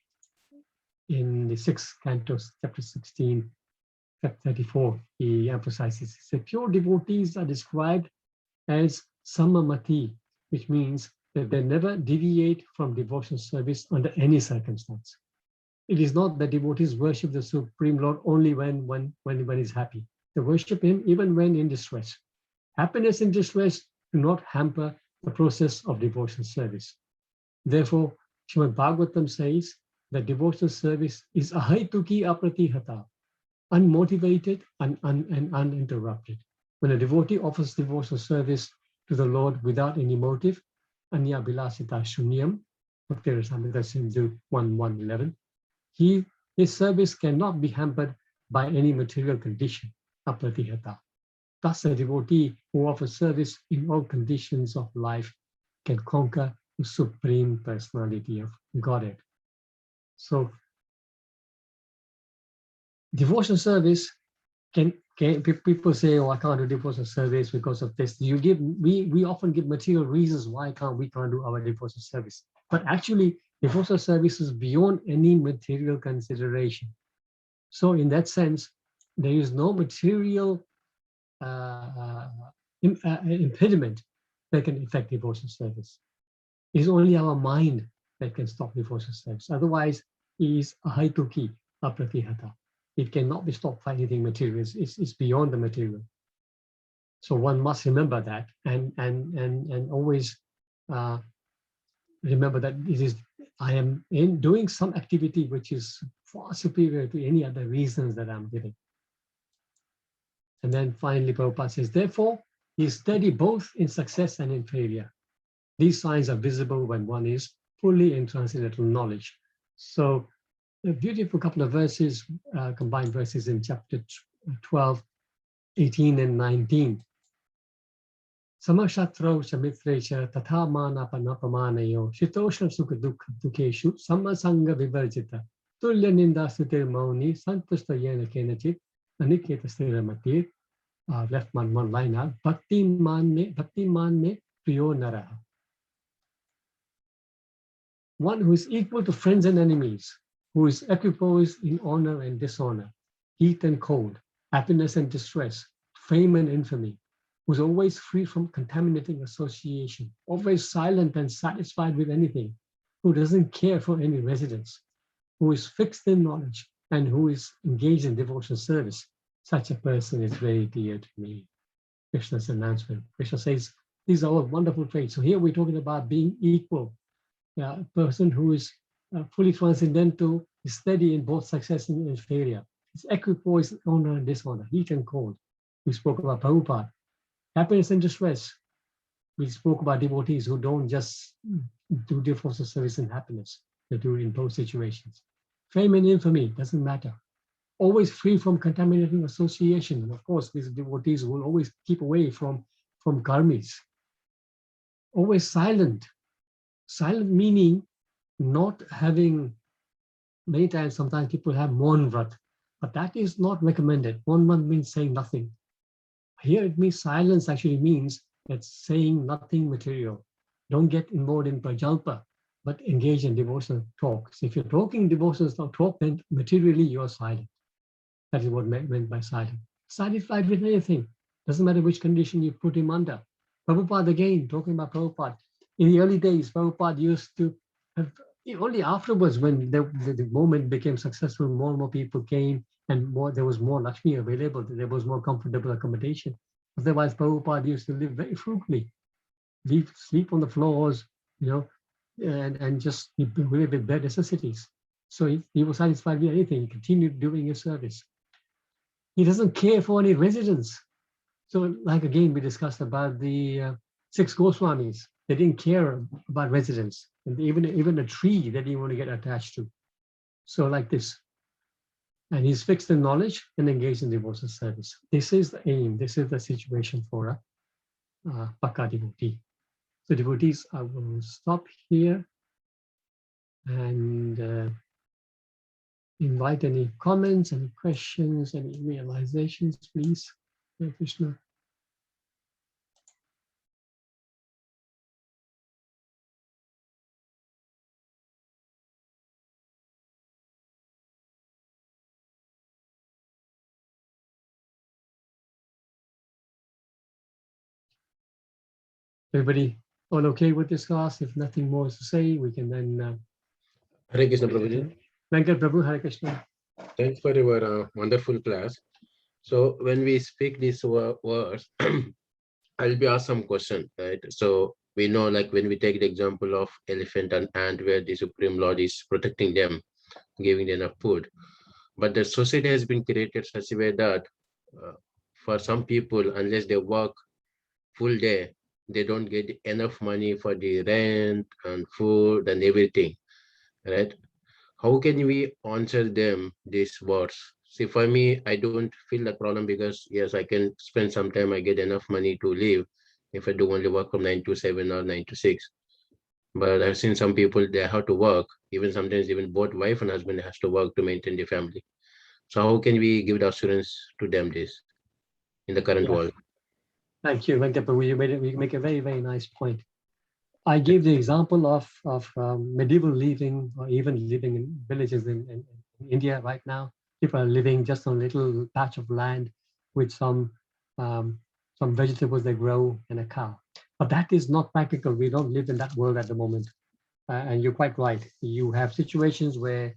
in the 6th canto, chapter 16, chapter 34, he emphasizes, he said, pure devotees are described as samamati, which means that they never deviate from devotional service under any circumstance. It is not that devotees worship the Supreme Lord only when he's happy. They worship him even when in distress. Happiness and distress do not hamper the process of devotional service. Therefore, Srimad Bhagavatam says that devotional service is ahaituki apratihata, unmotivated and uninterrupted. When a devotee offers devotional service to the Lord without any motive, anya bilasita shunyam, Bhakti Rasamrita Sindhu 1:11, his service cannot be hampered by any material condition, apratihata. Thus, a devotee who offers service in all conditions of life can conquer the Supreme Personality of Godhead. So, devotional service people say, oh, I can't do devotional service because of this. We often give material reasons why we can't do our devotional service. But actually, devotional service is beyond any material consideration. So in that sense, there is no material impediment that can affect devotional service. It's only our mind that can stop devotional service. Otherwise, it is ahaituki apratihata. It cannot be stopped by anything material. It's beyond the material. So one must remember that and always remember that this is, I am in doing some activity which is far superior to any other reasons that I'm giving. And then finally, Prabhupada says, therefore, he is steady both in success and in failure. These signs are visible when one is fully in transcendental knowledge. So a beautiful couple of verses, combined verses in chapter 12, 18 and 19. Samashatro shamitrecha tatha mana panapamanayo shitosha sukha dukha dukeshu samasanga vivarjita tulya ninda sutir mauni santusta yena kenachit aniketa stiramati. Left one line out. Bhakti man me priyo naraha. One who is equal to friends and enemies, who is equipoised in honor and dishonor, heat and cold, happiness and distress, fame and infamy, who's always free from contaminating association, always silent and satisfied with anything, who doesn't care for any residence, who is fixed in knowledge, and who is engaged in devotional service. Such a person is very dear to me. Krishna's announcement. Krishna says, these are all wonderful traits. So here we're talking about being equal. A person who is fully transcendental, is steady in both success and failure. It's equipoise, honor and dishonor, heat and cold. We spoke about Prabhupada. Happiness and distress. We spoke about devotees who don't just do devotional service and happiness. They do it in both situations. Fame and infamy, doesn't matter. Always free from contaminating association. And of course, these devotees will always keep away from karmis. Always silent. Silent meaning not having, many times, sometimes people have Maun Vrat, but that is not recommended. Maun Vrat means saying nothing. Here it means silence actually means that saying nothing material. Don't get involved in prajalpa, but engage in devotional talks. If you're talking devotional talk, then materially you're silent. That is what meant by silent. Satisfied with anything. Doesn't matter which condition you put him under. Prabhupada again, talking about Prabhupada. In the early days, Prabhupada used to have, only afterwards when the moment became successful, more and more people came and there was more Lakshmi available, there was more comfortable accommodation. Otherwise, Prabhupada used to live very frugally, sleep on the floors, and just live with bare necessities. So he was satisfied with anything. He continued doing his service. He doesn't care for any residence. So like again, we discussed about the 6 Goswamis. They didn't care about residence. And even a tree they didn't want to get attached to. So like this. And he's fixed in knowledge and engaged in devotional service. This is the aim. This is the situation for a Pakka devotee. So devotees, I will stop here and invite any comments, any questions, any realizations, please. Hare Krishna. Everybody all okay with this class? If nothing more to say, we can then. Hare Krishna, Prabhuji. Venkat Prabhu, Hare Krishna. Thanks for your wonderful class. So when we speak these words, I'll be asked some question, right? So we know, like when we take the example of elephant and ant, where the Supreme Lord is protecting them, giving them enough food. But the society has been created such a way that for some people, unless they work full day, they don't get enough money for the rent and food and everything, right? How can we answer them these words? See, for me, I don't feel that problem because yes, I can spend some time, I get enough money to live if I do only work from 9 to 7 or 9 to 6. But I've seen some people, they have to work, even sometimes even both wife and husband has to work to maintain the family. So how can we give the assurance to them this in the current world? Thank you, Venkat Prabhu. You make a very, very nice point. I gave the example of medieval living, or even living in villages in India right now. People are living just on a little patch of land with some vegetables they grow and a cow. But that is not practical. We don't live in that world at the moment. And you're quite right. You have situations where,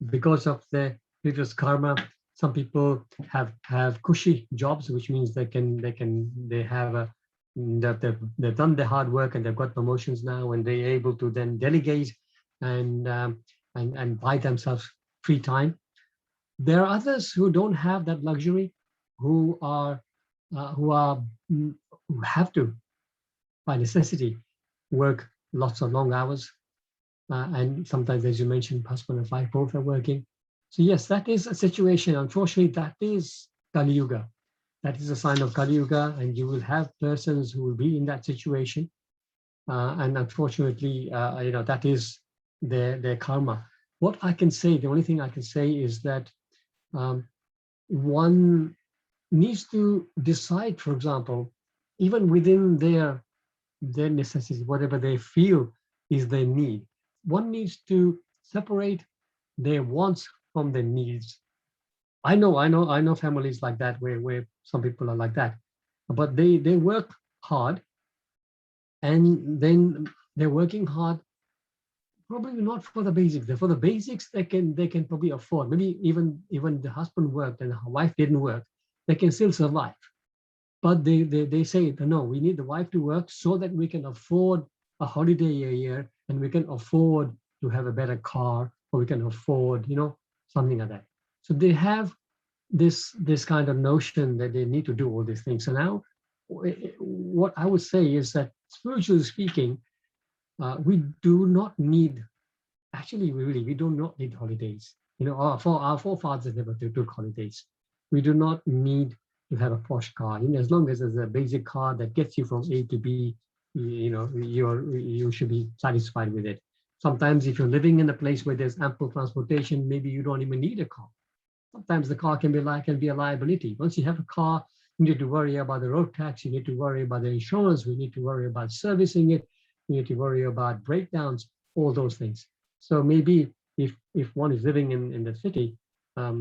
because of the previous karma, some people have cushy jobs, which means they have a they've done their hard work and they've got promotions now, and they're able to then delegate and buy themselves free time. There are others who don't have that luxury, who have to, by necessity, work lots of long hours. And sometimes, as you mentioned, husband and wife both are working. So yes, that is a situation. Unfortunately, that is Kali Yuga. That is a sign of Kali Yuga, and you will have persons who will be in that situation. And unfortunately, that is their karma. What I can say, the only thing I can say is that one needs to decide, for example, even within their necessities, whatever they feel is their need, one needs to separate their wants from their needs. I know families like that where some people are like that, but they work hard, and then they're working hard probably not for the basics. For the basics, they can probably afford. Maybe even the husband worked and the wife didn't work, they can still survive. But they say, no, we need the wife to work so that we can afford a holiday a year, and we can afford to have a better car, or we can afford, something like that. So they have this kind of notion that they need to do all these things. So now, what I would say is that, spiritually speaking, we do not need. Actually, we do not need holidays. Our forefathers never took holidays. We do not need to have a posh car. As long as there's a basic car that gets you from A to B, you should be satisfied with it. Sometimes, if you're living in a place where there's ample transportation, maybe you don't even need a car. Sometimes the car can be a liability. Once you have a car, you need to worry about the road tax. You need to worry about the insurance. We need to worry about servicing it. You need to worry about breakdowns, all those things. So maybe if one is living in the city, I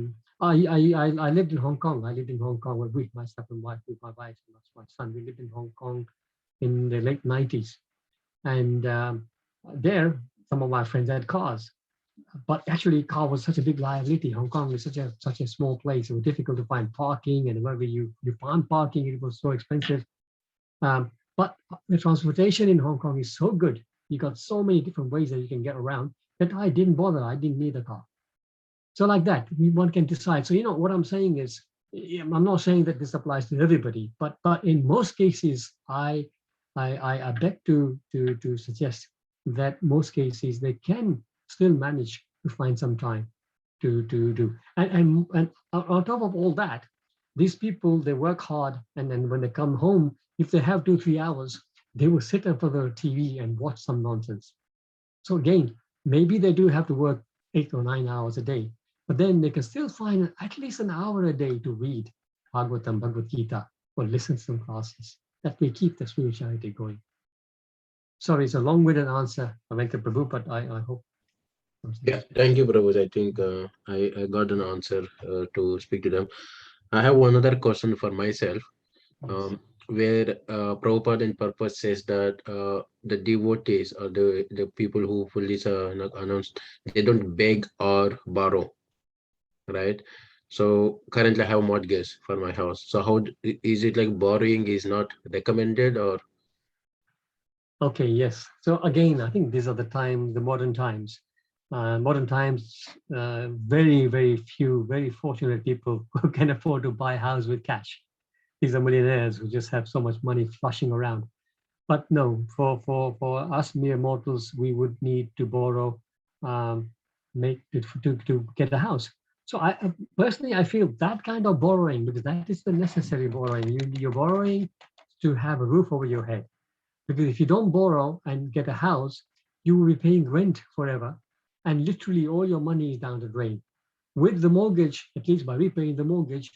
lived in Hong Kong. I lived in Hong Kong with myself and wife, with my wife and my son. We lived in Hong Kong in the late 90s. And there, some of my friends had cars. But actually, car was such a big liability. Hong Kong is such a small place. It was difficult to find parking, and wherever you found parking, it was so expensive. But the transportation in Hong Kong is so good. You got so many different ways that you can get around that I didn't bother. I didn't need a car. So like that, one can decide. So what I'm saying is, I'm not saying that this applies to everybody, but in most cases, I beg to suggest that most cases they can still manage to find some time to do. And on top of all that, these people, they work hard, and then when they come home, if they have 2-3 hours, they will sit in front of the TV and watch some nonsense. So again, maybe they do have to work 8 or 9 hours a day, but then they can still find at least an hour a day to read Bhagavatam, Bhagavad Gita, or listen to some classes. That will keep the spirituality going. Sorry, it's a long-winded answer, Venkat Prabhu, but I hope. Yeah, thank you, Prabhu. I think I got an answer to speak to them. I have one other question for myself, where Prabhupada in purpose says that the devotees or the people who fully announced, they don't beg or borrow, right? So currently I have a mortgage for my house. So how is it, like borrowing is not recommended, or? Okay, yes. So again, I think these are the modern times. Modern times, very, very few, very fortunate people who can afford to buy a house with cash. These are millionaires who just have so much money flushing around. But no, for us mere mortals, we would need to borrow, to get a house. So I personally, I feel that kind of borrowing, because that is the necessary borrowing. You're borrowing to have a roof over your head. Because if you don't borrow and get a house, you will be paying rent forever, and literally all your money is down the drain. With the mortgage, at least by repaying the mortgage,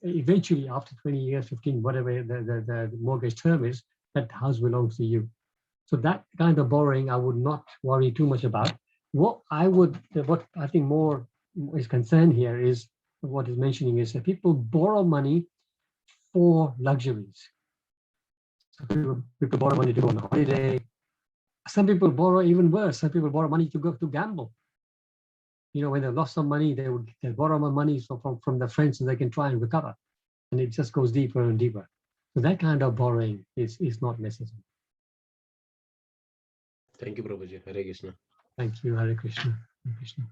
eventually after 20 years, 15, whatever the mortgage term is, that house belongs to you. So that kind of borrowing, I would not worry too much about. What I think more is concerned here is, what is mentioning is that people borrow money for luxuries. So people borrow money to go on a holiday. Some people borrow even worse. Some people borrow money to go to gamble. When they lost some money, they borrow more money from their friends so they can try and recover. And it just goes deeper and deeper. So that kind of borrowing is not necessary. Thank you, Prabhuji. Hare Krishna. Thank you, Hare Krishna. Hare Krishna.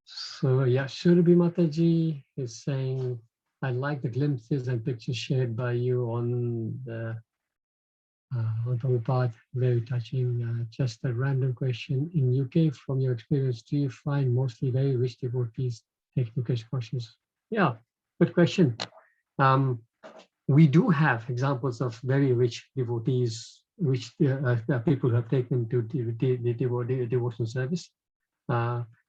So yeah, Shurabhi Mataji is saying, I like the glimpses and pictures shared by you on the on Prabhupada, very touching. Just a random question. In UK, from your experience, do you find mostly very rich devotees taking Krishna consciousness? Yeah, good question. We do have examples of very rich devotees, which people who have taken to the devotional service.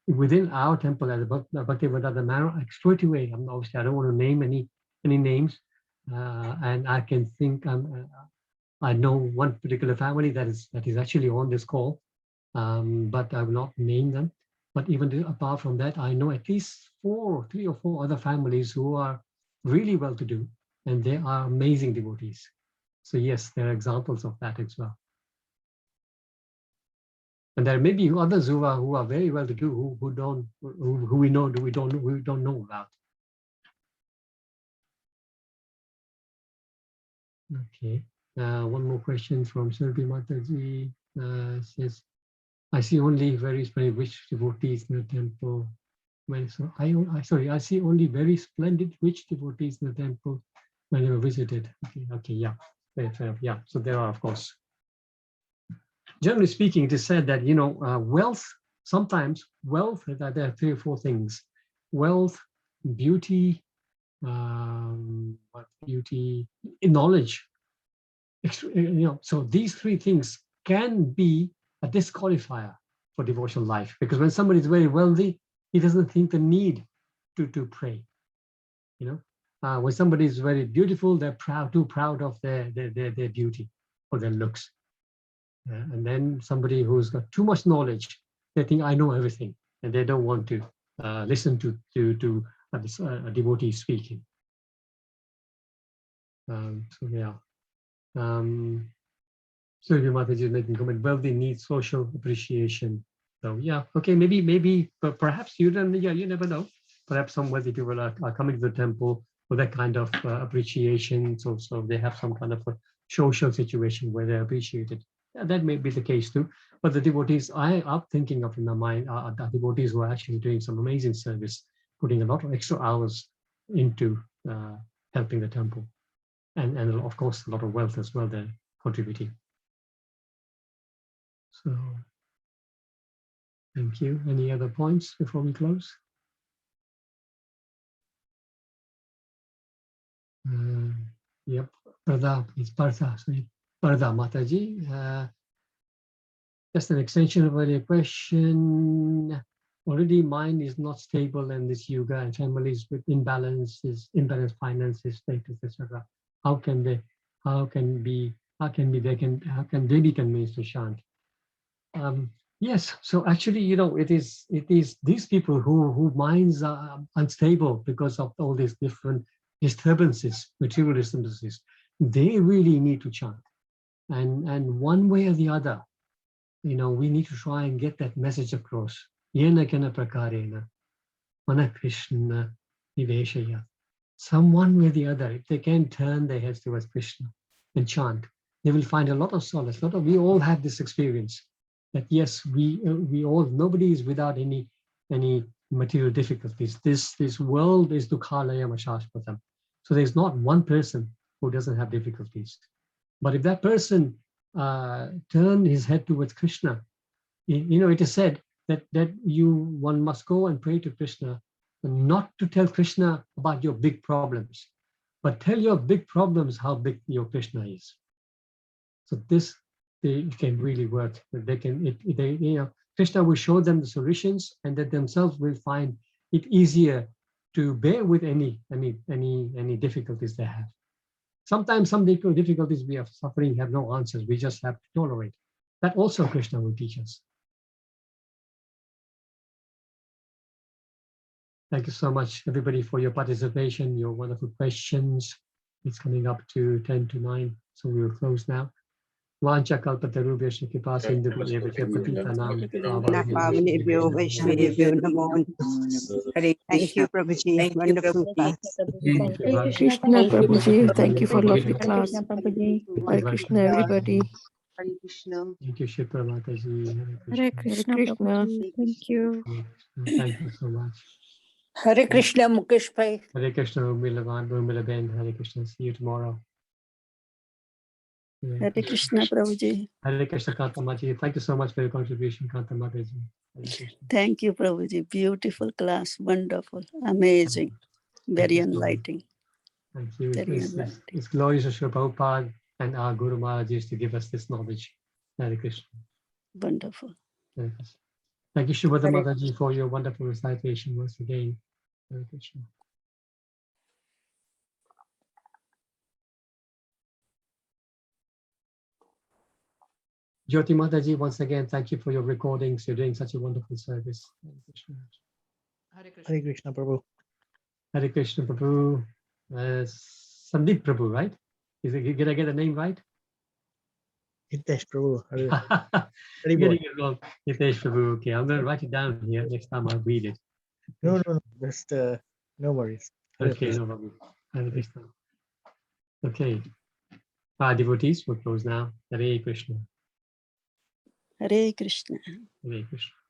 Within our temple at the Bhaktivedanta Manor, straight away, obviously I don't want to name any names, and I can think I know one particular family that is actually on this call, but I will not name them. But even apart from that, I know at least 3 or 4 other families who are really well-to-do, and they are amazing devotees. So yes, there are examples of that as well. And there may be others who are very well-to-do who we don't know about. Okay. One more question from Shurabhi Mataji. Says, I see only very rich devotees in the temple. So I see only very splendid rich devotees in the temple when they were visited. Okay, yeah, fair, yeah. So there are, of course. Generally speaking, it is said that wealth. Sometimes wealth. There are 3 or 4 things: wealth, beauty, beauty, knowledge. So these 3 things can be a disqualifier for devotional life, because when somebody is very wealthy, he doesn't think the need to pray. When somebody is very beautiful, they're too proud of their beauty or their looks. And then somebody who's got too much knowledge, they think I know everything, and they don't want to listen to a devotee speaking. So yeah. So your Mataji is making comment, wealthy needs social appreciation. So yeah, okay, maybe, but perhaps you never know. Perhaps some wealthy people are coming to the temple for that kind of appreciation. So they have some kind of a social situation where they're appreciated. Yeah, that may be the case too. But the devotees I am thinking of in my mind are the devotees who are actually doing some amazing service, putting a lot of extra hours into helping the temple. And of course, a lot of wealth as well they're contributing. So, thank you. Any other points before we close? Yep, Prada, it's Partha, sorry, Partha Mataji. Just an extension of earlier question. Already mind is not stable in this yuga, and families with imbalanced finances, status, etc. How can they be convinced to chant? Yes, so actually, it is these people whose minds are unstable because of all these different disturbances, material disturbances. They really need to chant, and one way or the other, we need to try and get that message across. Yena kena prakarena, mana Krishna niveshaya. Some one way or the other, if they can turn their heads towards Krishna and chant, they will find a lot of solace. We all have this experience. That yes, we all, nobody is without any material difficulties. This world is dukhalaya mashashpatam. So there's not one person who doesn't have difficulties. But if that person turn his head towards Krishna, it is said that one must go and pray to Krishna, not to tell Krishna about your big problems, but tell your big problems how big your Krishna is. So this they can really work. They can, Krishna will show them the solutions, and that themselves will find it easier to bear with any difficulties they have. Sometimes some difficulties we are suffering have no answers. We just have to tolerate. That also Krishna will teach us. Thank you so much, everybody, for your participation, your wonderful questions. It's coming up to 10 to 9, so we will close now. Vancha kalpatarubhyasya kripa sindhubhyeva patitanam Napavnebhyo Vaishnavebhyo Namo. Hare Thank you, Krishna. Prabhuji. Thank you, Wonderful Prabhuji. class. Hare Krishna Prabhuji, thank you for lovely class. Prabhuji. Hare Krishna, everybody. Hare Krishna. Thank you, Shipra Mataji. Hare Krishna, thank you. Thank you so much. Hare Krishna, Mukesh Bhai. Hare Krishna, Urmila Ben. Hare Krishna. See you tomorrow. Hare Krishna, Prabhuji. Hare Krishna, Kantamaji. Thank you so much for your contribution, Kantamataji. Thank you, Prabhuji. Beautiful class, wonderful, amazing, very enlightening. Thank you. Very enlightening. It's glorious of Srila Prabhupada and our Guru Maharajis to give us this knowledge. Hare Krishna. Wonderful. Hare Krishna. Thank you, Shubhadra Hare Mataji, for your wonderful recitation once again. Hare Krishna. Jyoti Mataji, once again, thank you for your recordings. You're doing such a wonderful service. Hare Krishna. Hare Krishna. Prabhu. Hare Krishna Prabhu. Sandeep Prabhu, right? Did I get the name right? Hitesh Prabhu. Getting it wrong. Hitesh Prabhu. Okay, I'm going to write it down here. Next time I'll read it. No, just no worries. Okay, no problem. Hare Krishna. Okay. Our devotees will close now. Hare Krishna. Hare Krishna. Hare Krishna.